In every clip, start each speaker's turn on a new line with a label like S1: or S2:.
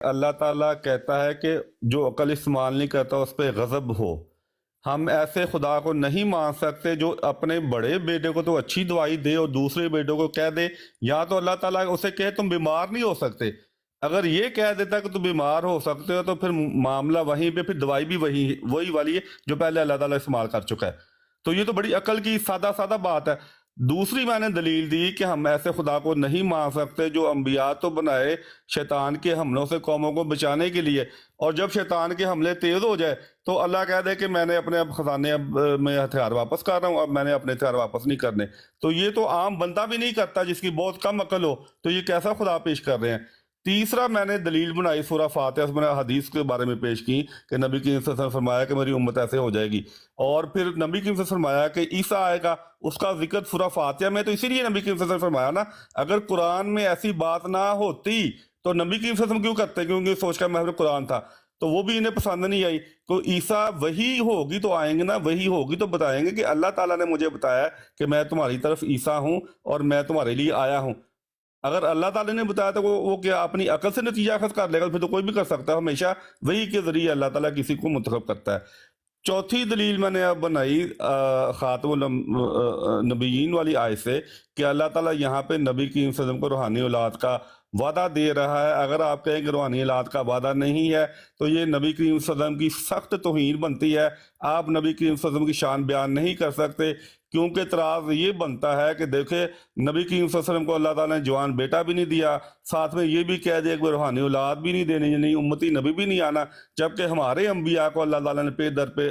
S1: اللہ تعالیٰ کہتا ہے کہ جو عقل استعمال نہیں کرتا اس پہ غضب ہو. ہم ایسے خدا کو نہیں مان سکتے جو اپنے بڑے بیٹے کو تو اچھی دوائی دے اور دوسرے بیٹے کو کہہ دے. یا تو اللہ تعالیٰ اسے کہے تم بیمار نہیں ہو سکتے. اگر یہ کہہ دیتا کہ تم بیمار ہو سکتے ہو تو پھر معاملہ وہیں پہ، پھر دوائی بھی وہی والی ہے جو پہلے اللہ تعالیٰ استعمال کر چکا ہے. تو یہ تو بڑی عقل کی سادہ بات ہے. دوسری میں نے دلیل دی کہ ہم ایسے خدا کو نہیں مان سکتے جو انبیاء تو بنائے شیطان کے حملوں سے قوموں کو بچانے کے لیے، اور جب شیطان کے حملے تیز ہو جائے تو اللہ کہہ دے کہ میں نے اپنے اب خزانے میں ہتھیار واپس کر رہا ہوں، اب میں نے اپنے ہتھیار واپس نہیں کرنے. تو یہ تو عام بندہ بھی نہیں کرتا جس کی بہت کم عقل ہو. تو یہ کیسا خدا پیش کر رہے ہیں؟ تیسرا میں نے دلیل بنائی سورہ فاتحہ سے، میں نے حدیث کے بارے میں پیش کی کہ نبی کریم صلی اللہ علیہ وسلم نے فرمایا کہ میری امت ایسے ہو جائے گی، اور پھر نبی کریم صلی اللہ علیہ وسلم نے فرمایا کہ عیسیٰ آئے گا، اس کا ذکر سورہ فاتحہ میں. تو اسی لیے نبی کریم صلی اللہ علیہ وسلم نے فرمایا نا، اگر قرآن میں ایسی بات نہ ہوتی تو نبی کریم صلی اللہ علیہ وسلم کیوں کرتے؟ کیونکہ سوچ کا محور قرآن تھا. تو وہ بھی انہیں پسند نہیں آئی. تو عیسیٰ وہی ہوگی تو آئیں گے نا، وہی ہوگی تو بتائیں گے کہ اللہ تعالیٰ نے مجھے بتایا کہ میں تمہاری طرف عیسیٰ ہوں اور میں تمہارے لیے آیا ہوں. اگر اللہ تعالیٰ نے بتایا تو وہ کیا اپنی عقل سے نتیجہ اخذ کر لے گا؟ پھر تو کوئی بھی کر سکتا ہے. ہمیشہ وہی کے ذریعے اللہ تعالیٰ کسی کو منتخب کرتا ہے. چوتھی دلیل میں نے اب بنائی خاتم النبیین والی آیت سے کہ اللہ تعالیٰ یہاں پہ نبی کریم صلی اللہ علیہ وسلم کو روحانی اولاد کا وعدہ دے رہا ہے. اگر آپ کہیں کہ روحانی اولاد کا وعدہ نہیں ہے تو یہ نبی کریم صلی اللہ علیہ وسلم کی سخت توہین بنتی ہے. آپ نبی کریم صلی اللہ علیہ وسلم کی شان بیان نہیں کر سکتے، کیونکہ اعتراض یہ بنتا ہے کہ دیکھیں نبی کریم صلی اللہ علیہ وسلم کو اللہ تعالیٰ نے جوان بیٹا بھی نہیں دیا، ساتھ میں یہ بھی کہہ دیا کہ روحانی اولاد بھی نہیں دینی، یعنی امتی نبی بھی نہیں آنا. جبکہ ہمارے انبیاء کو اللہ تعالیٰ نے پہ در پہ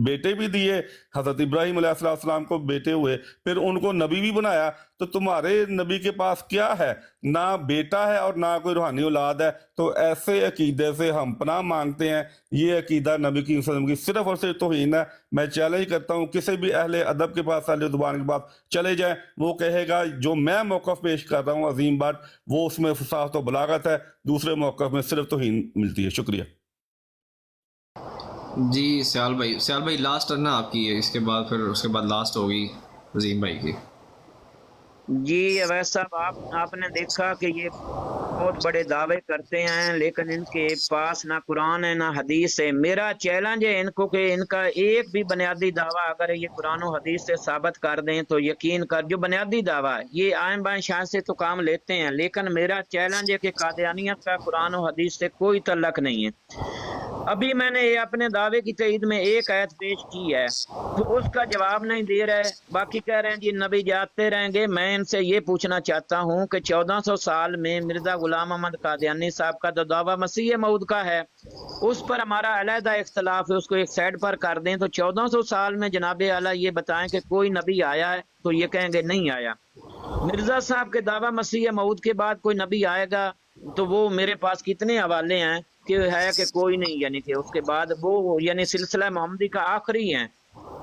S1: بیٹے بھی دیے. حضرت ابراہیم علیہ السلام کو بیٹے ہوئے، پھر ان کو نبی بھی بنایا. تو تمہارے نبی کے پاس کیا ہے؟ نہ بیٹا ہے اور نہ کوئی روحانی اولاد ہے. تو ایسے عقیدے سے ہم پناہ مانگتے ہیں. یہ عقیدہ نبی کریم صلی اللہ علیہ وسلم کی صرف اور صرف توہین ہے. میں چیلنج کرتا ہوں کسی بھی اہل ادب کے پاس، اہل زبان کے پاس چلے جائیں، وہ کہے گا جو میں موقف پیش کر رہا ہوں عظیم بات، وہ اس میں فصاحت و بلاغت ہے، دوسرے موقف میں صرف توہین ملتی ہے. شکریہ.
S2: جی سیال بھائی لاسٹ ٹرن نا آپ کی ہے، اس کے بعد پھر اس کے بعد لاسٹ ہوگی عظیم بھائی کی.
S3: جی اویس صاحب، آپ نے دیکھا کہ یہ بہت بڑے دعوے کرتے ہیں لیکن ان کے پاس نہ قرآن ہے نہ حدیث ہے. میرا چیلنج ہے ان کو کہ ان کا ایک بھی بنیادی دعویٰ اگر یہ قرآن و حدیث سے ثابت کر دیں تو یقین کر، جو بنیادی دعویٰ ہے یہ آئیں بائیں شان سے تو کام لیتے ہیں، لیکن میرا چیلنج ہے کہ قادیانیت کا قرآن و حدیث سے کوئی تعلق نہیں ہے. ابھی میں نے اپنے دعوے کی تائید میں ایک آیت پیش کی ہے تو اس کا جواب نہیں دے رہے، باقی کہہ رہے ہیں جی نبی جاتے رہیں گے. میں ان سے یہ پوچھنا چاہتا ہوں کہ 1400 سال میں مرزا غلام احمد قادیانی صاحب کا جو دعویٰ مسیح موعود کا ہے اس پر ہمارا علیحدہ اختلاف ہے، اس کو ایک سائڈ پر کر دیں. تو 1400 سال میں جناب اعلیٰ یہ بتائیں کہ کوئی نبی آیا ہے تو یہ کہیں گے نہیں آیا. مرزا صاحب کے دعویٰ مسیح موعود کے بعد کوئی نبی آئے گا تو وہ میرے پاس کتنے حوالے ہیں کہ ہے کہ کوئی نہیں، یعنی کہ اس کے بعد وہ یعنی سلسلہ محمدی کا آخری ہیں،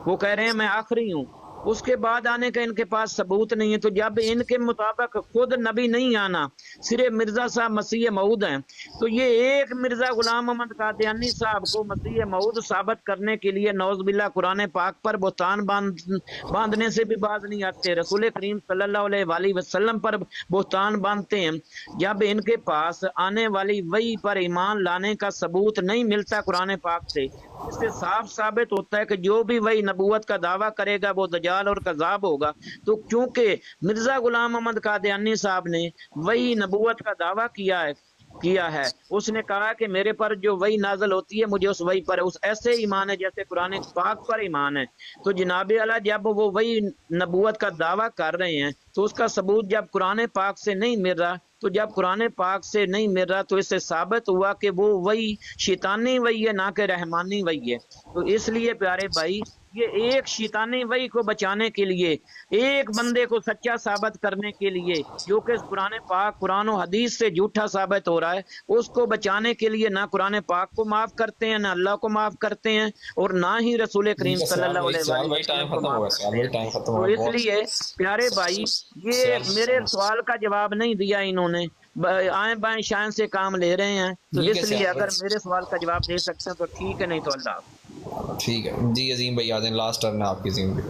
S3: وہ کہہ رہے ہیں میں آخری ہوں، اس کے بعد آنے کا ان کے پاس ثبوت نہیں ہے. تو جب ان کے مطابق خود نبی نہیں آنا، صرف مرزا صاحب مسیح موعود ہیں، تو یہ ایک مرزا غلام احمد قادیانی صاحب کو مسیح موعود ثابت کرنے کے لیے نعوذ باللہ قرآن پاک پر بہتان باندھنے سے بھی باز نہیں آتے، رسول کریم صلی اللہ علیہ وآلہ وسلم پر بہتان باندھتے ہیں. جب ان کے پاس آنے والی وحی پر ایمان لانے کا ثبوت نہیں ملتا قرآن پاک سے، اس سے صاف ثابت ہوتا ہے کہ جو بھی وہی نبوت کا دعویٰ کرے گا وہ دجال اور کذاب ہوگا. تو کیونکہ مرزا غلام احمد قادیانی صاحب نے وہی نبوت کا دعویٰ کیا ہے، اس نے کہا کہ میرے پر جو وحی نازل ہوتی ہے مجھے اس وحی پر اس ایسے ایمان ہے جیسے قرآن پاک پر ایمان ہے. تو جناب اعلیٰ جب وہ وہی نبوت کا دعویٰ کر رہے ہیں تو اس کا ثبوت جب قرآن پاک سے نہیں مل رہا، تو جب قرآن پاک سے نہیں مل رہا تو اس سے ثابت ہوا کہ وہ وہی شیطانی وحی ہے نہ کہ رحمانی وحی ہے. تو اس لیے پیارے بھائی یہ ایک شیطانی وحی کو بچانے کے لیے، ایک بندے کو سچا ثابت کرنے کے لیے جو کہ قرآن پاک قرآن و حدیث سے جھوٹا ثابت ہو رہا ہے، اس کو بچانے کے لیے نہ قرآن پاک کو معاف کرتے ہیں نہ اللہ کو معاف کرتے ہیں اور نہ ہی رسول کریم صلی اللہ علیہ وسلم کو معاف کرتے ہیں. تو اس لیے پیارے بھائی یہ میرے سوال کا جواب نہیں دیا انہوں نے، آئیں بائیں شان سے کام لے رہے ہیں. تو اس لیے اگر میرے سوال کا جواب دے سکتے ہیں تو ٹھیک ہے، نہیں تو اللہ حافظ.
S2: ٹھیک ہے جی عظیم بھائی آ جائیں، لاسٹ ٹرن ہے آپ کی عظیم بھائی.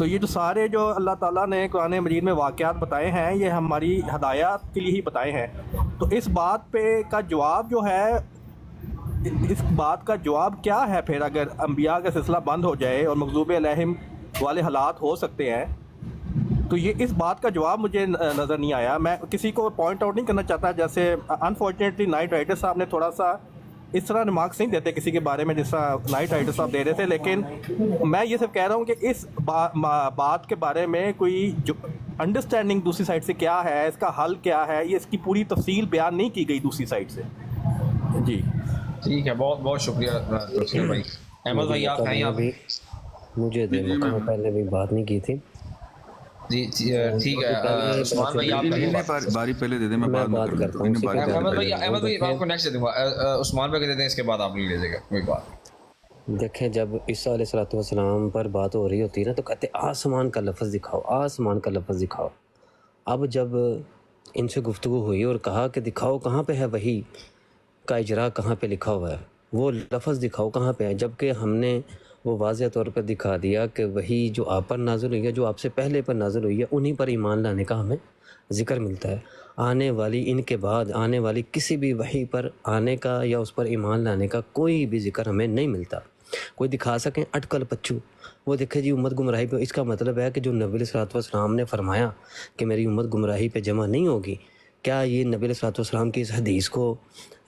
S4: تو یہ جو سارے جو اللہ تعالیٰ نے قرآن مجید میں واقعات بتائے ہیں یہ ہماری ہدایات کے لیے ہی بتائے ہیں. تو اس بات پہ کا جواب جو ہے، اس بات کا جواب کیا ہے پھر اگر انبیاء کا سلسلہ بند ہو جائے اور مغضوب علیہم والے حالات ہو سکتے ہیں؟ تو یہ اس بات کا جواب مجھے نظر نہیں آیا. میں کسی کو پوائنٹ آؤٹ نہیں کرنا چاہتا، جیسے انفارچونیٹلی نائٹ رائڈر صاحب نے تھوڑا سا اس طرح ریمارکس نہیں دیتے کسی کے بارے میں جس طرح نائٹ رائڈر صاحب دے رہے تھے، لیکن میں یہ صرف کہہ رہا ہوں کہ اس بات کے بارے میں کوئی جو انڈرسٹینڈنگ دوسری سائڈ سے کیا ہے، اس کا حل کیا ہے، یہ اس کی پوری تفصیل بیان نہیں کی گئی دوسری سائڈ سے. جی
S2: ٹھیک ہے، بہت بہت شکریہ تفصیل بھائی. احمد بھائی آپ ہیں آپ؟
S5: مجھے دے موقع، میں پہلے بھی بات نہیں کی تھی.
S2: جی ٹھیک ہے. عثمان بھائی آپ
S6: باری پہلے دے دیں، میں
S5: میں بات کرتا ہوں.
S2: احمد بھائی آپ کو نیکسٹ دے دوں گا. عثمان بھائی کو دے دیں، اس کے بعد آپ لے لیجیے گا. کوئی بات
S5: دیکھیں، جب عیسیٰ علیہ السلام پر بات ہو رہی ہوتی ہے نا تو کہتے آسمان کا لفظ دکھاؤ، آسمان کا لفظ دکھاؤ. اب جب ان سے گفتگو ہوئی اور کہا کہ دکھاؤ کہاں پہ ہے وحی کا اجرا، کہاں پہ لکھا ہوا ہے، وہ لفظ دکھاؤ کہاں پہ ہے، جبکہ ہم نے وہ واضح طور پر دکھا دیا کہ وہی جو آپ پر نازل ہوئی ہے، جو آپ سے پہلے پر نازل ہوئی ہے، انہی پر ایمان لانے کا ہمیں ذکر ملتا ہے. آنے والی، ان کے بعد آنے والی کسی بھی وحی پر آنے کا یا اس پر ایمان لانے کا کوئی بھی ذکر ہمیں نہیں ملتا. کوئی دکھا سکیں اٹکل پچو، وہ دیکھے جی امت گمراہی پہ، اس کا مطلب ہے کہ جو نبی علیہ السلام نے فرمایا کہ میری امت گمراہی پہ جمع نہیں ہوگی، کیا یہ نبی علیہ السلام کی اس حدیث کو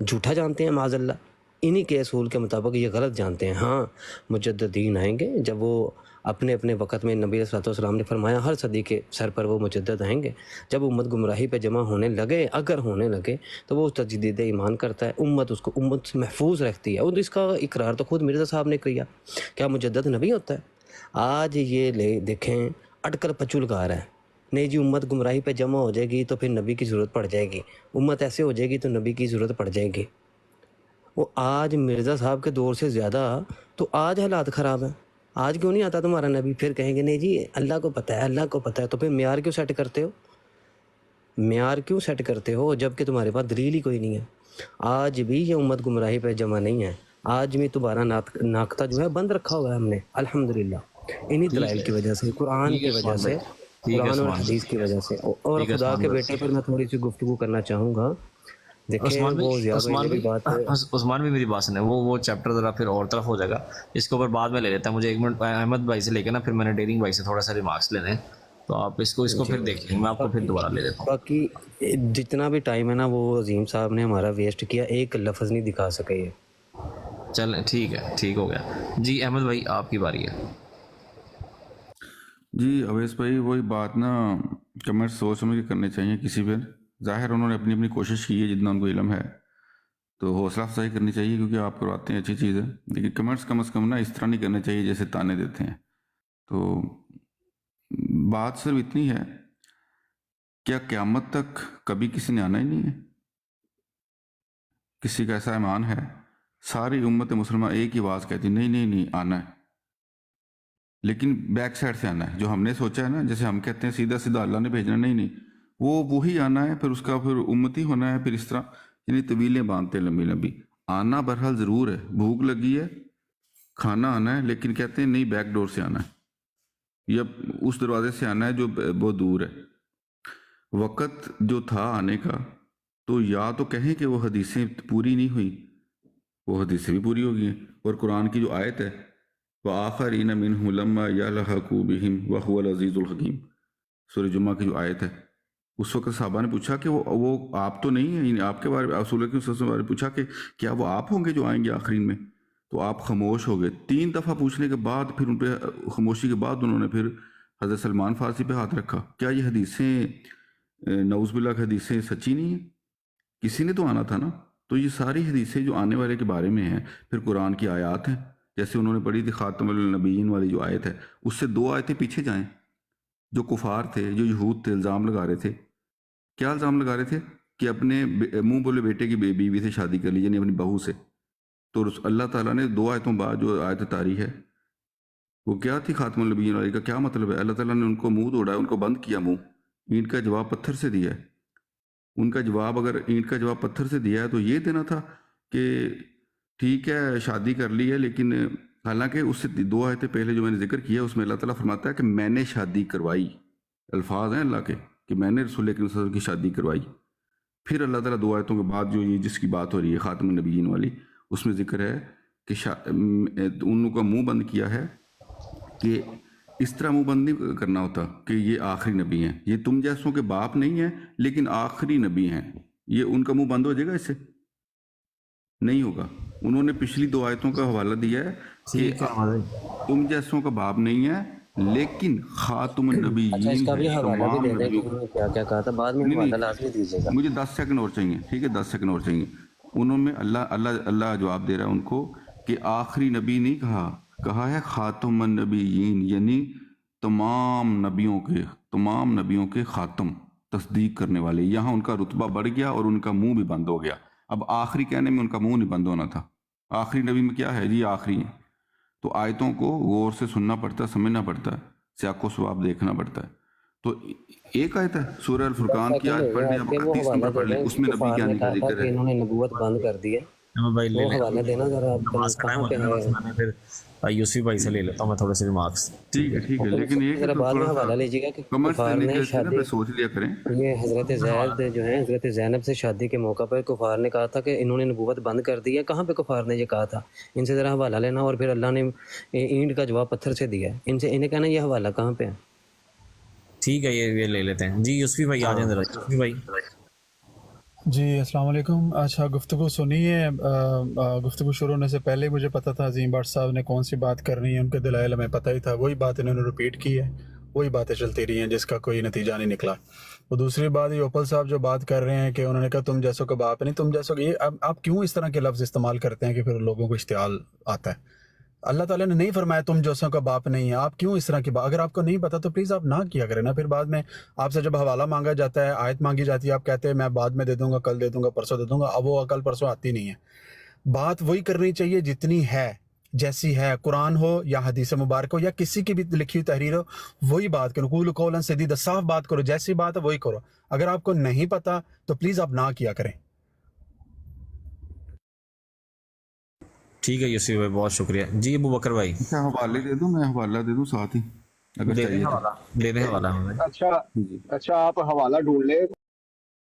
S5: جھوٹا جانتے ہیں؟ معاذ اللہ، انہی کے اصول کے مطابق یہ غلط جانتے ہیں. ہاں مجددین آئیں گے، جب وہ اپنے اپنے وقت میں نبی علیہ السلام نے فرمایا ہر صدی کے سر پر وہ مجدد آئیں گے. جب امت گمراہی پہ جمع ہونے لگے، اگر ہونے لگے، تو وہ تجدید ایمان کرتا ہے، امت اس کو امت سے محفوظ رکھتی ہے. اور اس کا اقرار تو خود مرزا صاحب نے کیا. کیا مجدد نبی ہوتا ہے؟ آج یہ لے دیکھیں اٹکل پچو لگا رہا ہے، نہیں جی امت گمراہی پہ جمع ہو جائے گی تو پھر نبی کی ضرورت پڑ جائے گی، امت ایسے ہو جائے گی تو نبی کی ضرورت پڑ جائے گی. وہ آج مرزا صاحب کے دور سے زیادہ تو آج حالات خراب ہیں. آج کیوں نہیں آتا تمہارا نبی؟ پھر کہیں گے نہیں جی اللہ کو پتہ ہے، اللہ کو پتہ ہے. تو پھر معیار کیوں سیٹ کرتے ہو؟ معیار کیوں سیٹ کرتے ہو جب کہ تمہارے پاس دلیل ہی کوئی نہیں ہے؟ آج بھی یہ امت گمراہی پہ جمع نہیں ہے. آج بھی تمہارا ناقتہ جو ہے بند رکھا ہوا ہے ہم نے الحمدللہ، انہی دلائل کی وجہ سے، قرآن کی وجہ سے، قرآن اور حدیث کی وجہ سے. اور خدا کے بیٹے پر میں تھوڑی سی گفتگو کرنا چاہوں گا. دیکھیں وہ
S2: عثمان بھی میری بات سنیں، وہ چیپٹر ذرا پھر اور طرف ہو جائے گا، اس کے اوپر بعد میں لے لیتا ہوں. مجھے ایک منٹ احمد بھائی سے لے کے نا پھر میں نے ڈیرنگ بھائی سے تھوڑا سا ریمارکس لینے ہیں، تو آپ اس کو پھر دیکھیں، میں آپ کو پھر دوبارہ لے دیتا ہوں.
S5: باقی جتنا بھی ٹائم ہے نا وہ عظیم صاحب نے ہمارا ویسٹ کیا، ایک لفظ نہیں دکھا سکے. یہ
S2: چلیں ٹھیک ہے، ٹھیک ہو گیا. جی احمد بھائی آپ کی باری ہے.
S6: جی اویس بھائی، وہی بات نا کمنٹ سوچ سمجھ کے کرنے چاہیے. کسی پہ ظاہر انہوں نے اپنی کوشش کی ہے جتنا ان کو علم ہے، تو حوصلہ افزائی کرنی چاہیے کیونکہ آپ کرواتے ہیں اچھی چیز ہے. لیکن کمنٹس کم از کم نا اس طرح نہیں کرنے چاہیے جیسے تانے دیتے ہیں. تو بات صرف اتنی ہے، کیا قیامت تک کبھی کسی نے آنا ہی نہیں ہے؟ کسی کا ایسا ایمان ہے؟ ساری امت مسلمہ ایک ہی آواز کہتی نہیں آنا ہے، لیکن بیک سائڈ سے آنا ہے. جو ہم نے سوچا ہے نا، جیسے ہم کہتے ہیں سیدھا سیدھا اللہ نے بھیجنا، نہیں وہ وہی آنا ہے، پھر اس کا پھر امتی ہونا ہے، پھر اس طرح یعنی طویلیں باندھتے ہیں لمبی لمبی. آنا بہرحال ضرور ہے، بھوک لگی ہے، کھانا آنا ہے، لیکن کہتے ہیں نہیں بیک ڈور سے آنا ہے یا اس دروازے سے آنا ہے جو بہت دور ہے. وقت جو تھا آنے کا، تو یا تو کہیں کہ وہ حدیثیں پوری نہیں ہوئی، وہ حدیثیں بھی پوری ہو گئی ہیں. اور قرآن کی جو آیت ہے وَآخَرِينَ مِنْهُ لَمَّا يَلْحَقُوا بِهِمْ وَهُوَ الْعَزِيزُ الْحَكِيمُ، سورہ جمعہ کی جو آیت ہے. اس وقت صحابہ نے پوچھا کہ وہ آپ تو نہیں ہیں، آپ کے بارے میں رسول اللہ کے بارے میں پوچھا کہ کیا وہ آپ ہوں گے جو آئیں گے آخرین میں؟ تو آپ خاموش ہو گئے. 3 دفعہ پوچھنے کے بعد پھر ان پہ خاموشی کے بعد انہوں نے پھر حضرت سلمان فارسی پہ ہاتھ رکھا. کیا یہ حدیثیں نعوذ باللہ کی حدیثیں سچی نہیں ہیں؟ کسی نے تو آنا تھا نا. تو یہ ساری حدیثیں جو آنے والے کے بارے میں ہیں، پھر قرآن کی آیات ہیں، جیسے انہوں نے پڑھی تھی خاتم النبیین والی جو آیت ہے، اس سے 2 آیتیں پیچھے جائیں. جو کفار تھے، جو یہود تھے، الزام لگا رہے تھے. کیا الزام لگا رہے تھے؟ کہ اپنے منہ بولے بیٹے کی بیوی سے شادی کر لی، یعنی اپنی بہو سے. تو اللہ تعالیٰ نے 2 آیتوں بعد جو آیت طاری ہے وہ کیا تھی خاتم النبیین والی کا کیا مطلب ہے؟ اللہ تعالیٰ نے ان کو منہ توڑا، ان کو بند کیا منہ. اینٹ کا جواب پتھر سے دیا ہے. ان کا جواب اگر اینٹ کا جواب پتھر سے دیا ہے تو یہ دینا تھا کہ ٹھیک ہے شادی کر لی ہے لیکن حالانکہ اس سے 2 آیتیں پہلے جو میں نے ذکر کیا اس میں اللہ تعالیٰ فرماتا ہے کہ میں نے شادی کروائی، الفاظ ہیں اللہ کے کہ میں نے رسول اکرم صلی اللہ علیہ وسلم کی شادی کروائی. پھر اللہ تعالیٰ 2 آیتوں کے بعد جو یہ جس کی بات ہو رہی ہے خاتم النبیین والی، اس میں ذکر ہے کہ ان کا منہ بند کیا ہے کہ اس طرح منہ بند نہیں کرنا ہوتا کہ یہ آخری نبی ہیں، یہ تم جیسوں کے باپ نہیں ہیں لیکن آخری نبی ہیں. یہ ان کا منہ بند ہو جائے گا، اس سے نہیں ہوگا. انہوں نے پچھلی 2 آیتوں کا حوالہ دیا ہے کہ تم جیسوں کا باپ نہیں ہے لیکن خاتم النبیین
S5: اچھا اس کا بھی حوالہ
S6: تمام
S5: بھی دے دیں کہ
S6: نبیوں
S5: انہوں نے کیا کیا کہا تھا، بعد میں حوالہ لازمی دیجیے گا.
S6: مجھے 10 سیکنڈ اور چاہیے، ٹھیک ہے 10 سیکنڈ اور چاہیے. انہوں نے اللہ جواب دے رہا ہے ان کو کہ آخری نبی نہیں کہا ہے خاتم النبیین، یعنی تمام نبیوں کے خاتم، تصدیق کرنے والے. یہاں ان کا رتبہ بڑھ گیا اور ان کا منہ بھی بند ہو گیا. اب آخری کہنے میں ان کا منہ نہیں بند ہونا تھا. آخری نبی میں کیا ہے جی آخری ہے. تو آیتوں کو غور سے سننا پڑتا ہے، سمجھنا پڑتا ہے، سیاق و سواب دیکھنا پڑتا ہے. تو ایک آیت ہے سورہ الفرقان کی آیت پڑھ لیں، آپ 31 نمبر پڑھ لیں، اس میں نبی کے آنے کا ذکر ہے.
S5: انہوں نے نبوت بند کر دی ہے، وہ حوالہ دینا ذرا کہاں پہ ہے.
S2: پھر یوسف بھائی سے لے لیتا ہوں میں تھوڑے سے ریمارکس.
S6: ٹھیک ہے لیکن ایک
S5: ذرا بعد میں حوالہ لیجیے گا کہ
S6: کمنٹس
S5: کفار
S6: دینے
S5: نے
S6: کے
S5: شادی،
S6: پہ سوچ لیا کریں.
S5: یہ حضرت زید جو ہیں حضرت زینب سے شادی کے موقع پر کفار نے کہا تھا کہ انہوں نے نبوت بند کر دی ہے. کہاں پہ کفار نے یہ کہا تھا؟ ان سے ذرا حوالہ لینا. اور پھر اللہ نے اینٹ کا جواب پتھر سے دیا ہے. انہیں کہنا یہ حوالہ کہاں پہ ہے.
S2: ٹھیک ہے یہ لے لیتے ہیں. جی یوسفی بھائی آ جائیں ذرا. یوسفی بھائی
S7: جی السلام علیکم. اچھا گفتگو سنیے. گفتگو شروع ہونے سے پہلے مجھے پتا تھا عظیم بٹ صاحب نے کون سی بات کرنی ہے، ان کے دلائل ہمیں پتہ ہی تھا. وہی بات انہوں نے رپیٹ کی ہے، وہی باتیں چلتی رہی ہیں جس کا کوئی نتیجہ نہیں نکلا. وہ دوسری بات یہ اوپل صاحب جو بات کر رہے ہیں کہ انہوں نے کہا تم جیسوں کا باپ نہیں، تم جیسوں کا یہ آپ کیوں اس طرح کے لفظ استعمال کرتے ہیں کہ پھر لوگوں کو اشتعال آتا ہے. اللہ تعالیٰ نے نہیں فرمایا تم جیسوں کا باپ نہیں ہے. آپ کیوں اس طرح کی بات، اگر آپ کو نہیں پتا تو پلیز آپ نہ کیا کریں نا. پھر بعد میں آپ سے جب حوالہ مانگا جاتا ہے، آیت مانگی جاتی ہے، آپ کہتے ہیں میں بعد میں دے دوں گا، کل دے دوں گا، پرسوں دے دوں گا. اب وہ کل پرسوں آتی نہیں ہے. بات وہی کرنی چاہیے جتنی ہے، جیسی ہے، قرآن ہو یا حدیث مبارک ہو یا کسی کی بھی لکھی ہوئی تحریر ہو، وہی بات کرو. قول قولا سدیدا، صاف بات کرو، جیسی بات ہے وہی کرو. اگر آپ کو نہیں پتا تو پلیز آپ نہ کیا کریں.
S2: ٹھیک ہے یوسف بھائی بہت شکریہ. جی ابو بکر بھائی
S6: اچھا حوالے دے دوں، میں حوالہ دے دوں ساتھ ہی اگر
S2: دے دیں
S6: چاہیے تو.
S2: حوالہ، دے دیں حوالہ ہمیں.
S8: اچھا آپ حوالہ ڈھونڈ لیں.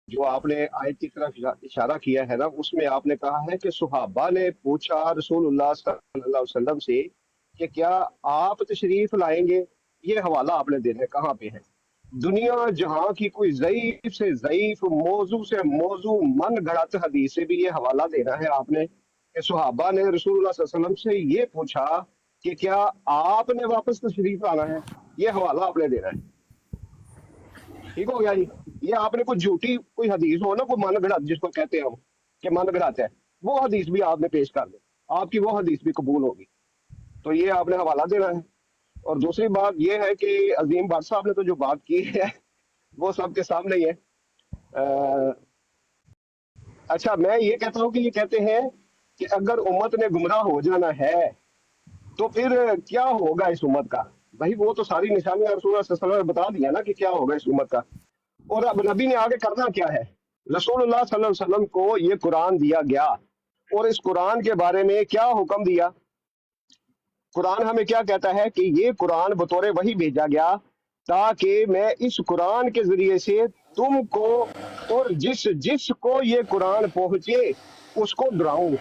S8: جو آپ نے آیت کی طرف اشارہ کیا ہے نا، اس میں آپ نے کہا ہے کہ صحابہ نے پوچھا رسول اللہ صلی اللہ علیہ وسلم سے کہ کیا آپ تشریف لائیں گے. یہ حوالہ آپ نے دینا ہے. کہاں پہ ہے؟ دنیا جہاں کی کوئی ضعیف سے ضعیف، موضوع سے موضوع من گھڑت حدیث سے بھی یہ حوالہ دینا ہے آپ نے کہ صحابہ نے رسول اللہ صلی اللہ علیہ وسلم سے یہ پوچھا کہ کیا آپ نے واپس تشریف لانا ہے. یہ حوالہ آپ نے دینا ہے. ٹھیک ہو گیا جی. یہ آپ نے کوئی جھوٹی کوئی حدیث ہو نا، کوئی من گھڑت جس کو کہتے ہیں ہم کہ من گھڑت ہے، وہ حدیث بھی آپ نے پیش کر دیں، آپ کی وہ حدیث بھی قبول ہوگی. تو یہ آپ نے حوالہ دینا ہے. اور دوسری بات یہ ہے کہ عظیم بٹ صاحب نے تو جو بات کی ہے وہ سب کے سامنے ہی ہے. اچھا میں یہ کہتا ہوں کہ یہ کہتے ہیں کہ اگر امت نے گمراہ ہو جانا ہے تو پھر کیا ہوگا اس امت کا. بھائی وہ تو ساری نشانیاں رسول اللہ صلی اللہ علیہ وسلم نے بتا دیا نا کہ کیا ہوگا اس امت کا. اور اب نبی نے آگے کرنا کیا ہے. رسول اللہ صلی اللہ علیہ وسلم کو یہ قرآن دیا گیا اور اس قرآن کے بارے میں کیا حکم دیا. قرآن ہمیں کیا کہتا ہے کہ یہ قرآن بطور وحی بھیجا گیا تاکہ میں اس قرآن کے ذریعے سے تم کو اور جس کو یہ قرآن پہنچے اس کو ڈراؤں.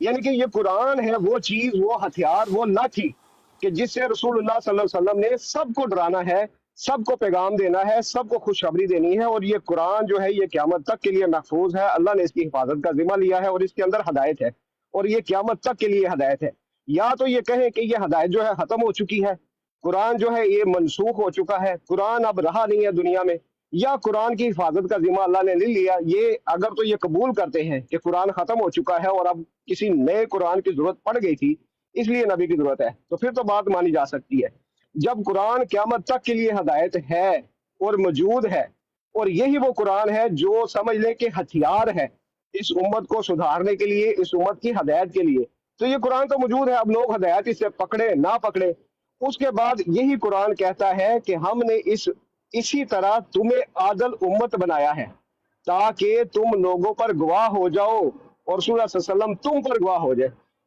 S8: یعنی کہ یہ قرآن ہے وہ چیز، وہ ہتھیار، وہ لاٹھی کہ جس سے رسول اللہ صلی اللہ علیہ وسلم نے سب کو ڈرانا ہے، سب کو پیغام دینا ہے، سب کو خوشخبری دینی ہے. اور یہ قرآن جو ہے یہ قیامت تک کے لیے محفوظ ہے. اللہ نے اس کی حفاظت کا ذمہ لیا ہے اور اس کے اندر ہدایت ہے اور یہ قیامت تک کے لیے ہدایت ہے. یا تو یہ کہیں کہ یہ ہدایت جو ہے ختم ہو چکی ہے، قرآن جو ہے یہ منسوخ ہو چکا ہے، قرآن اب رہا نہیں ہے دنیا میں، یا قرآن کی حفاظت کا ذمہ اللہ نے لے لیا. یہ اگر تو یہ قبول کرتے ہیں کہ قرآن ختم ہو چکا ہے اور اب کسی نئے قرآن کی ضرورت پڑ گئی تھی اس لیے نبی کی ضرورت ہے، تو پھر تو بات مانی جا سکتی ہے. جب قرآن قیامت تک کے لیے ہدایت ہے اور موجود ہے اور یہی وہ قرآن ہے جو سمجھ لیں کہ ہتھیار ہے اس امت کو سدھارنے کے لیے، اس امت کی ہدایت کے لیے، تو یہ قرآن تو موجود ہے. اب لوگ ہدایت اس سے پکڑے نہ پکڑے. اس کے بعد یہی قرآن کہتا ہے کہ ہم نے اسی طرح تمہیں عادل امت بنایا ہے تاکہ تم لوگوں پر گواہ ہو جاؤ اور رسول اللہ صلی اللہ علیہ وسلم تم پر گواہ ہو جائے.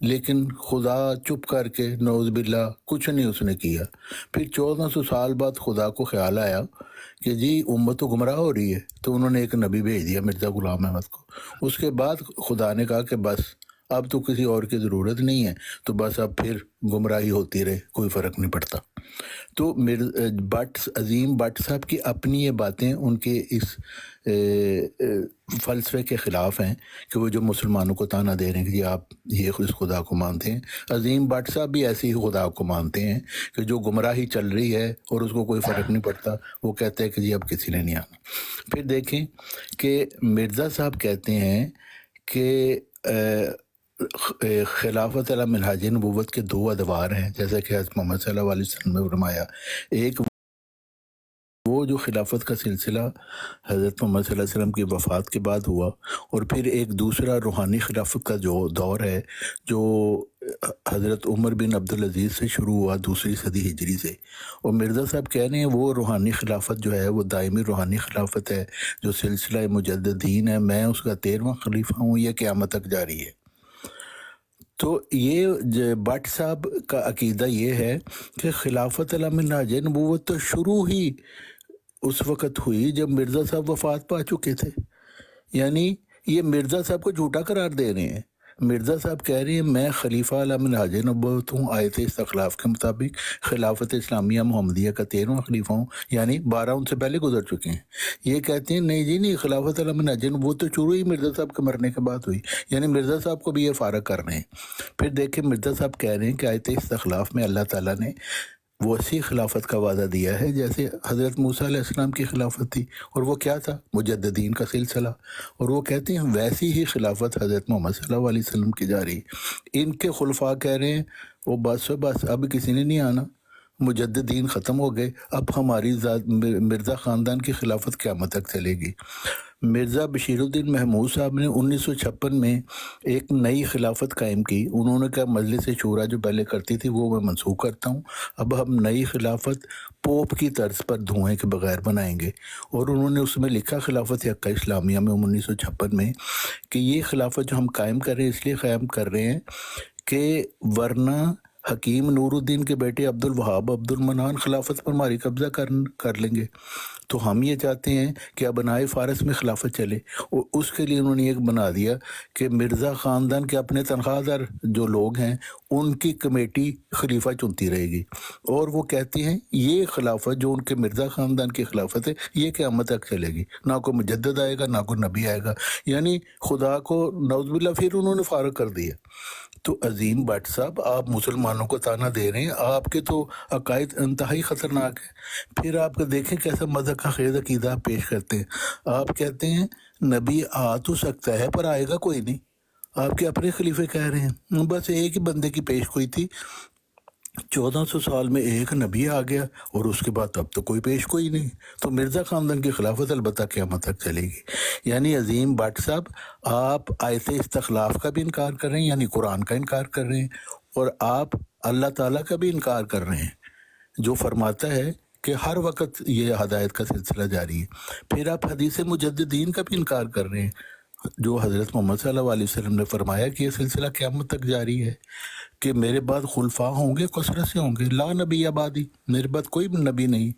S9: لیکن خدا چپ کر کے نعوذ باللہ کچھ نہیں اس نے کیا۔ پھر 1400 سال بعد خدا کو خیال آیا کہ جی امت تو گمراہ ہو رہی ہے، تو انہوں نے ایک نبی بھیج دیا مرزا غلام احمد کو۔ اس کے بعد خدا نے کہا کہ بس اب تو کسی اور کی ضرورت نہیں ہے، تو بس اب پھر گمراہی ہوتی رہے، کوئی فرق نہیں پڑتا۔ تو عظیم بٹ صاحب کی اپنی یہ باتیں ان کے اس فلسفے کے خلاف ہیں کہ وہ جو مسلمانوں کو تانا دے رہے ہیں کہ جی آپ یہ اس خدا کو مانتے ہیں۔ عظیم بٹ صاحب بھی ایسے ہی خدا کو مانتے ہیں کہ جو گمراہی چل رہی ہے اور اس کو کوئی فرق نہیں پڑتا، وہ کہتے ہیں کہ جی اب کسی نے نہیں آنا۔ پھر دیکھیں کہ مرزا صاحب کہتے ہیں کہ خلافت علی منہاج نبوت کے 2 ادوار ہیں، جیسا کہ حضرت محمد صلی اللہ علیہ وسلم نے فرمایا۔ ایک وہ جو خلافت کا سلسلہ حضرت محمد صلی اللہ علیہ وسلم کی وفات کے بعد ہوا، اور پھر ایک دوسرا روحانی خلافت کا جو دور ہے جو حضرت عمر بن عبدالعزیز سے شروع ہوا 2 صدی ہجری سے۔ اور مرزا صاحب کہہ رہے ہیں وہ روحانی خلافت جو ہے وہ دائمی روحانی خلافت ہے، جو سلسلہ مجددین ہے، میں اس کا 13واں خلیفہ ہوں، یہ قیامت تک جاری ہے۔ تو یہ بٹ صاحب کا عقیدہ یہ ہے کہ خلافت علی منہاج نبوت تو شروع ہی اس وقت ہوئی جب مرزا صاحب وفات پا چکے تھے، یعنی یہ مرزا صاحب کو جھوٹا قرار دے رہے ہیں۔ مرزا صاحب کہہ رہے ہیں میں خلیفہ علی منہاج نبوت ہوں، آیت استخلاف کے مطابق خلافت اسلامیہ محمدیہ کا 13واں خلیفہ ہوں، یعنی 12 ان سے پہلے گزر چکے ہیں۔ یہ کہتے ہیں نہیں جی نہیں، خلافت علی منہاج نبوت تو شروع ہی مرزا صاحب کے مرنے کے بعد ہوئی، یعنی مرزا صاحب کو بھی یہ فارغ کر رہے ہیں۔ پھر دیکھیں مرزا صاحب کہہ رہے ہیں کہ آیت استخلاف میں اللہ تعالیٰ نے وسیع خلافت کا وعدہ دیا ہے، جیسے حضرت موسیٰ علیہ السلام کی خلافت تھی، اور وہ کیا تھا؟ مجددین کا سلسلہ۔ اور وہ کہتے ہیں ویسی ہی خلافت حضرت محمد صلی اللہ علیہ وسلم کی جاری ہے۔ ان کے خلفاء کہہ رہے ہیں وہ بس اب کسی نے نہیں آنا، مجددین ختم ہو گئے، اب ہماری مرزا خاندان کی خلافت قیامت تک چلے گی۔ مرزا بشیر الدین محمود صاحب نے 1956 میں ایک نئی خلافت قائم کی۔ انہوں نے کہا مجلس شورا جو پہلے کرتی تھی وہ میں منسوخ کرتا ہوں، اب ہم نئی خلافت پوپ کی طرز پر دھوئیں کے بغیر بنائیں گے۔ اور انہوں نے اس میں لکھا خلافت یکہ اسلامیہ میں 1956 میں کہ یہ خلافت جو ہم قائم کر رہے ہیں اس لیے قائم کر رہے ہیں کہ ورنہ حکیم نور الدین کے بیٹے عبد الوہاب عبد المنان خلافت پر ہماری قبضہ کر لیں گے، تو ہم یہ چاہتے ہیں کہ ابنائے فارس میں خلافت چلے۔ اور اس کے لیے انہوں نے ایک بنا دیا کہ مرزا خاندان کے اپنے تنخواہ دار جو لوگ ہیں ان کی کمیٹی خلیفہ چنتی رہے گی، اور وہ کہتے ہیں یہ خلافت جو ان کے مرزا خاندان کی خلافت ہے یہ قیامت تک چلے گی، نہ کوئی مجدد آئے گا نہ کوئی نبی آئے گا، یعنی خدا کو نعوذ باللہ پھر انہوں نے فارغ کر دیا۔ تو عظیم بٹ صاحب آپ مسلمانوں کو تانا دے رہے ہیں، آپ کے تو عقائد انتہائی خطرناک ہیں۔ پھر آپ کو دیکھیں کیسا مذہب کا خیز عقیدہ آپ پیش کرتے ہیں۔ آپ کہتے ہیں نبی آ تو سکتا ہے پر آئے گا کوئی نہیں، آپ کے اپنے خلیفے کہہ رہے ہیں بس ایک ہی بندے کی پیش گوئی تھی، 1400 سال میں ایک نبی آ گیا اور اس کے بعد اب تو کوئی پیش کوئی نہیں، تو مرزا خاندان کی خلافت البتہ قیامت تک چلے گی۔ یعنی عظیم بٹ صاحب آپ آیت استخلاف کا بھی انکار کر رہے ہیں، یعنی قرآن کا انکار کر رہے ہیں، اور آپ اللہ تعالیٰ کا بھی انکار کر رہے ہیں جو فرماتا ہے کہ ہر وقت یہ ہدایت کا سلسلہ جاری ہے۔ پھر آپ حدیث مجددین کا بھی انکار کر رہے ہیں جو حضرت محمد صلی اللہ علیہ وسلم نے فرمایا کہ یہ سلسلہ قیامت تک جاری ہے، کہ میرے بعد خلفاء ہوں گے، کثرت سے ہوں گے، لا نبی آبادی، میرے بعد کوئی نبی نہیں۔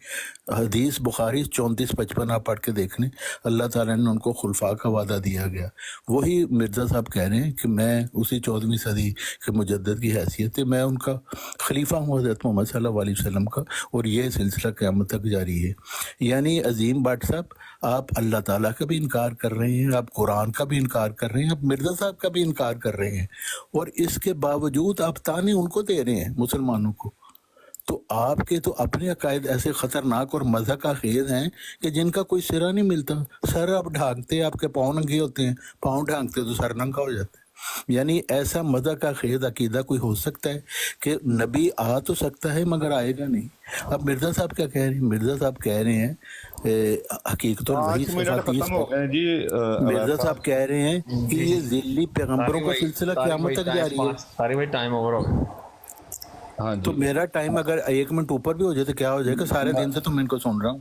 S9: حدیث بخاری 34-55 آپ پڑھ کے دیکھ لیں، اللہ تعالیٰ نے ان کو خلفاء کا وعدہ دیا گیا۔ وہی مرزا صاحب کہہ رہے ہیں کہ میں اسی 14ویں صدی کے مجدد کی حیثیت ہے، میں ان کا خلیفہ ہوں حضرت محمد صلی اللہ علیہ وسلم کا، اور یہ سلسلہ قیامت تک جاری ہے۔ یعنی عظیم بٹ صاحب آپ اللہ تعالیٰ کا بھی انکار کر رہے ہیں، آپ قرآن کا بھی انکار کر رہے ہیں، آپ مرزا صاحب کا بھی انکار کر رہے ہیں، اور اس کے باوجود آپ تانے ان کو دے رہے ہیں مسلمانوں کو۔ تو آپ کے تو اپنے عقائد ایسے خطرناک اور مذہب کا خیز ہیں کہ جن کا کوئی سرا نہیں ملتا۔ سر آپ ڈھانکتے، آپ کے پاؤں ننگے ہوتے ہیں، پاؤں ڈھانکتے تو سر ننگا ہو جاتا ہے۔ یعنی ایسا مذہب کا خیز عقیدہ کوئی ہو سکتا ہے کہ نبی آ تو سکتا ہے مگر آئے گا نہیں؟ اب مرزا صاحب کیا کہہ رہے ہیں؟ مرزا صاحب کہہ رہے ہیں حقیقت وہی صفاتی، مرزا صاحب کہہ رہے ہیں کہ یہ ذلی پیغمبروں کا سلسلہ قیامت تک جاری ہے۔
S2: ساری بھائی ٹائم اوور ہو گیا۔
S9: تو میرا ٹائم اگر 1 منٹ اوپر بھی ہو جائے تو کیا ہو جائے گا؟ سارے دن سے تو میں ان کو سن رہا ہوں۔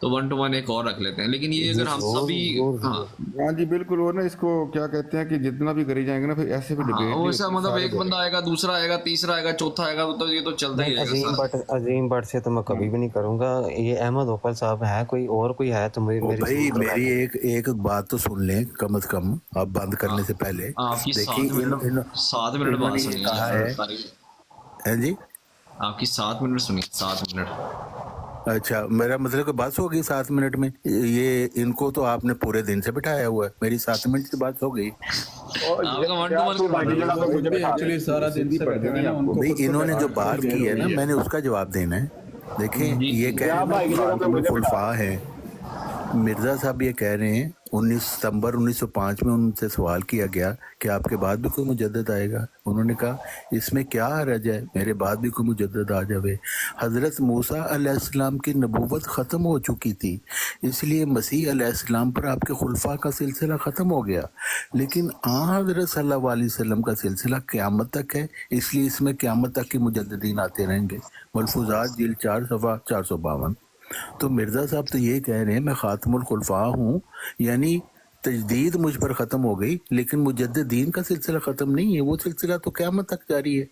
S2: تو 1 to 1 ایک اور رکھ لیتے ہیں. لیکن یہ اگر ہم سبھی
S6: ہاں جی بالکل. وہ نا اس کو کیا کہتے ہیں کہ جتنا بھی کری جائیں گے نا پھر ایسے بھی ڈبیٹ
S2: وہ ایسا مطلب ایک بندہ آئے گا, دوسرا آئے گا, تیسرا آئے گا, چوتھا آئے گا, تو یہ تو چلتا ہی رہے گا.
S5: عظیم بٹ سے تو میں کبھی بھی نہیں کروں گا. یہ احمد اوپل صاحب ہے, کوئی اور کوئی ہے تو
S9: بھائی میری ایک بات تو سن لیں کم از کم, آپ بند کرنے سے پہلے.
S2: آپ کی
S9: دیکھیں
S2: 7 منٹ بات سنیے.
S9: کہا ہے جی,
S2: آپ کی 7 منٹ سنیے, 7 منٹ.
S9: اچھا میرا مطلب کہ بس ہوگی 7 منٹ میں. یہ ان کو تو آپ نے پورے دن سے بٹھایا ہوا ہے, میری 7 منٹ کی بات ہو گئی. بھائی انہوں نے جو بات کی ہے نا, میں نے اس کا جواب دینا ہے. دیکھیں یہ کہہ رہے ہیں خلفاء ہیں, مرزا صاحب یہ کہہ رہے ہیں 19 ستمبر 1905 میں ان سے سوال کیا گیا کہ آپ کے بعد بھی کوئی مجدد آئے گا. انہوں نے کہا اس میں کیا حرج ہے, میرے بعد بھی کوئی مجدد آ جاوے. حضرت موسیٰ علیہ السلام کی نبوت ختم ہو چکی تھی, اس لیے مسیح علیہ السلام پر آپ کے خلفاء کا سلسلہ ختم ہو گیا. لیکن حضرت صلی اللہ علیہ وسلم کا سلسلہ قیامت تک ہے, اس لیے اس میں قیامت تک کے مجددین آتے رہیں گے. ملفوظات جلد 4 صفحہ 452. تو مرزا صاحب تو یہ کہہ رہے ہیں میں خاتم الخلفاء ہوں, یعنی تجدید مجھ پر ختم ہو گئی لیکن مجددین کا سلسلہ ختم نہیں ہے, وہ سلسلہ تو قیامت تک جاری ہے.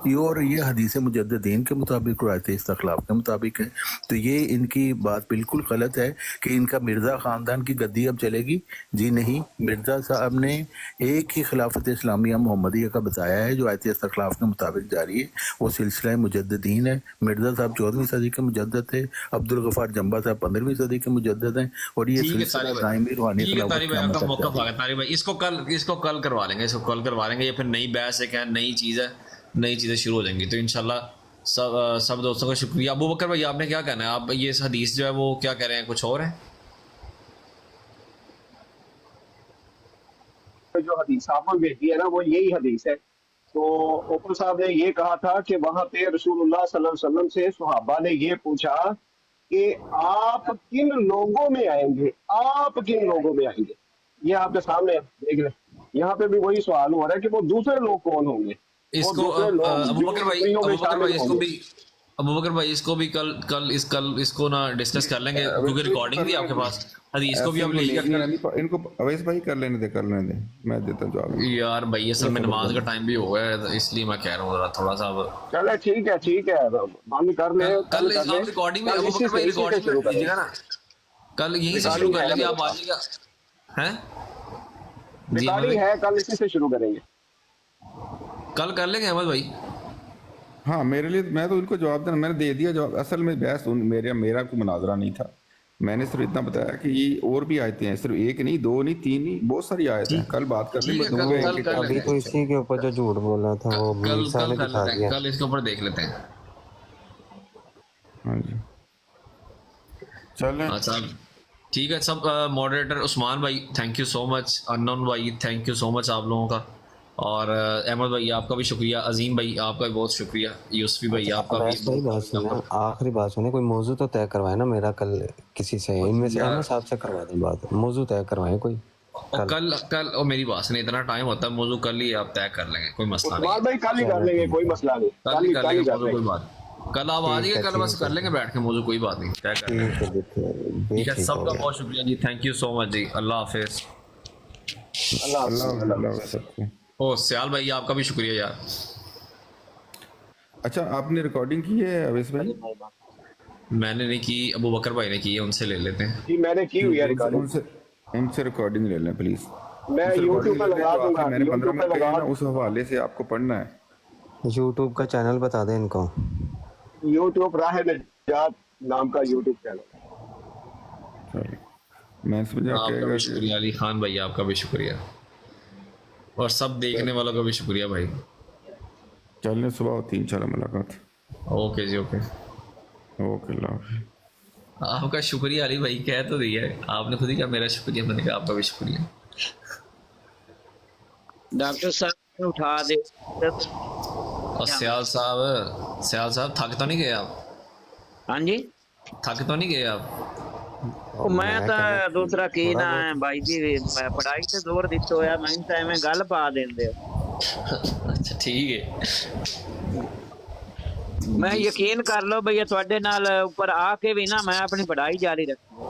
S9: اور یہ حدیث مجددین کے مطابق, روایت استخلاف کے مطابق ہے. تو یہ ان کی بات بالکل غلط ہے کہ ان کا مرزا خاندان کی گدی اب چلے گی. جی نہیں, مرزا صاحب نے ایک ہی خلافت اسلامیہ محمدیہ کا بتایا ہے جو آیت استخلاف کے مطابق جاری ہے, وہ سلسلہ مجددین ہے. مرزا صاحب 14ویں صدی کے مجدد تھے, عبدالغفار جنبا صاحب 15ویں صدی کے مجدد ہیں, اور یہ سلسلہ دائمی روحانی خلافت قیامت تک
S2: موقف آ گیا. طارق بھائی اس کو کل کروا لیں گے, یہ پھر نئی بحث ہے, کیا نئی چیز ہے, نئی چیزیں شروع ہو جائیں گی. تو انشاءاللہ سب دوستوں کا شکریہ. ابو بکر بھائی آپ نے کیا کہنا ہے, آپ یہ حدیث جو ہے وہ کیا کہہ رہے ہیں, کچھ اور ہے؟
S8: جو حدیث آپ نے بھیجی ہے نا وہ یہی حدیث ہے. تو اوپر صاحب نے یہ کہا تھا کہ وہاں پہ رسول اللہ صلی اللہ علیہ وسلم سے صحابہ نے یہ پوچھا کہ آپ کن لوگوں میں آئیں گے, آپ کن لوگوں میں آئیں گے. یہ آپ کے سامنے دیکھ لیں, یہاں پہ بھی وہی سوال ہو رہا ہے کہ وہ دوسرے لوگ کون ہوں گے.
S2: اس کو ابو بکر بھائی اس کو بھی کل اس کو نا ڈسکس کر لیں گے, کیونکہ ریکارڈنگ بھی آپ کے پاس, حدیث کو بھی آپ لے لیجیے.
S6: ان کو اویس بھائی کر لینے دیں, میں دیتا ہوں جواب.
S2: یار بھائی اصل میں نماز کا ٹائم بھی ہو گیا ہے, اس لیے میں کہہ رہا ہوں تھوڑا سا.
S8: چلے ٹھیک ہے بند کر لیں.
S2: کل ریکارڈنگ میں ابو بکر بھائی ریکارڈنگ کیجیے گا نا, کل یہیں سے شروع کر لیں گے, آپ آ جائیے گا. ہیں
S8: ریکارڈنگ ہے, کل اسی سے شروع کریں گے,
S2: کل کر لیں گے احمد بھائی.
S6: ہاں میرے لیے, میں تو ان کو جواب دینا, میں نے دے دیا جواب. اصل میں بحث میرا کوئی مناظرہ نہیں تھا, میں نے صرف اتنا بتایا کہ یہ اور بھی آیتیں ہیں, صرف ایک نہیں, 2 نہیں, 3 نہیں, بہت ساری آیتیں ہیں. کل بات کر لیں.
S5: ابھی تو اسی کے اوپر جو جھوٹ بول رہا تھا وہ موسیٰ نے دکھا دیا,
S2: کل اس کے اوپر دیکھ لیتے ہیں.
S6: ہاں جی چلیں.
S2: اچھا ٹھیک ہے. سب ماڈریٹر عثمان بھائی تھینک یو سو مچ, انون بھائی تھینک یو سو مچ آپ لوگوں کا, اور احمد بھائی آپ کا بھی شکریہ, عظیم بھائی آپ کا بھی بہت شکریہ, یوسفی بھائی آپ کا بھی.
S5: آخری بات سنیں, کوئی موضوع تو طے کروائے نا میرا کل کسی سے, ان میں سے احمد صاحب سے کروا دیں بات, موضوع طے کروائیں کوئی.
S2: کل میری بات سنیں, اتنا ٹائم ہوتا ہے, موضوع کل ہی آپ طے کر لیں گے, کوئی مسئلہ نہیں.
S8: بھائی کل ہی کر لیں گے, کوئی مسئلہ نہیں,
S2: کل ہی کر لیں گے موضوع, کوئی بات. کل آپ آ جائیے, کل بس کر لیں گے بیٹھ کے موضوع, کوئی بات نہیں, طے کر لیں گے. ٹھیک ہے, سب کا بہت شکریہ جی, تھینک یو سو مچ جی, اللہ حافظ.
S6: اللہ.
S2: او سیال بھائی آپ کا بھی شکریہ یار.
S6: اچھا آپ نے ریکارڈنگ کی ہے اویس بھائی؟
S2: میں نے نہیں کی, ابو بکر بھائی نے کی ہے, ان سے لے لیتے ہیں.
S8: جی میں نے کی ہوئی ہے ریکارڈنگ,
S6: ان سے ریکارڈنگ لے لیں پلیز.
S8: میں یوٹیوب پہ لگا دوں گا,
S6: میں نے 15 منٹ کہا نا, اس حوالے سے آپ کو پڑھنا ہے.
S5: یوٹیوب کا چینل بتا دیں ان کو,
S8: یوٹیوب راہ نجات نام کا یوٹیوب چینل.
S6: میں سمجھا
S2: آپ کا بھی شکریہ علی خان بھائی, آپ کا بھی شکریہ, اور سب دیکھنے والوں کا بھی شکریہ بھائی.
S6: چلنے صبح ہوتی ہے انشاءاللہ ملاقات.
S2: اوکے جی, اوکے
S6: اللہ حافظ.
S2: آپ کا شکریہ علی بھائی, کہہ تو دیا ہے آپ نے خود ہی کہا میرا شکریہ, میں نے کہا آپ کا بھی شکریہ.
S3: ڈاکٹر صاحب اٹھا دے.
S2: اور سیال صاحب تھک تو نہیں گئے آپ؟
S3: ہاں جی
S2: تھک تو نہیں گئے آپ؟
S3: میں تو دوسرا کی نہ ہے بھائی جی, پڑھائی سے زور دیتے ہویا میں ان سے میں گل پا دیں دے.
S2: اچھا ٹھیک ہے,
S3: ਮੈਂ ਯਕੀਨ ਕਰ ਲਓ ਬਈ ਤੁਹਾਡੇ ਨਾਲ ਉੱਪਰ ਆ ਕੇ ਵੀ ਨਾ ਮੈਂ ਆਪਣੀ ਪੜ੍ਹਾਈ ਜਾਰੀ ਰੱਖੀ।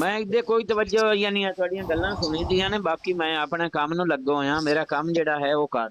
S3: ਮੈਂ ਇਹਦੇ ਕੋਈ ਤਵੱਜੋ ਯਾਨੀ ਤੁਹਾਡੀਆਂ ਗੱਲਾਂ ਸੁਣੀ ਦੀਆਂ ਨੇ, ਬਾਕੀ ਮੈਂ ਆਪਣੇ ਕੰਮ ਨੂੰ ਲੱਗੋ ਹੋਇਆ। ਮੇਰਾ ਕੰਮ ਜਿਹੜਾ ਹੈ ਉਹ ਕਰ।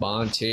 S2: 5, 6,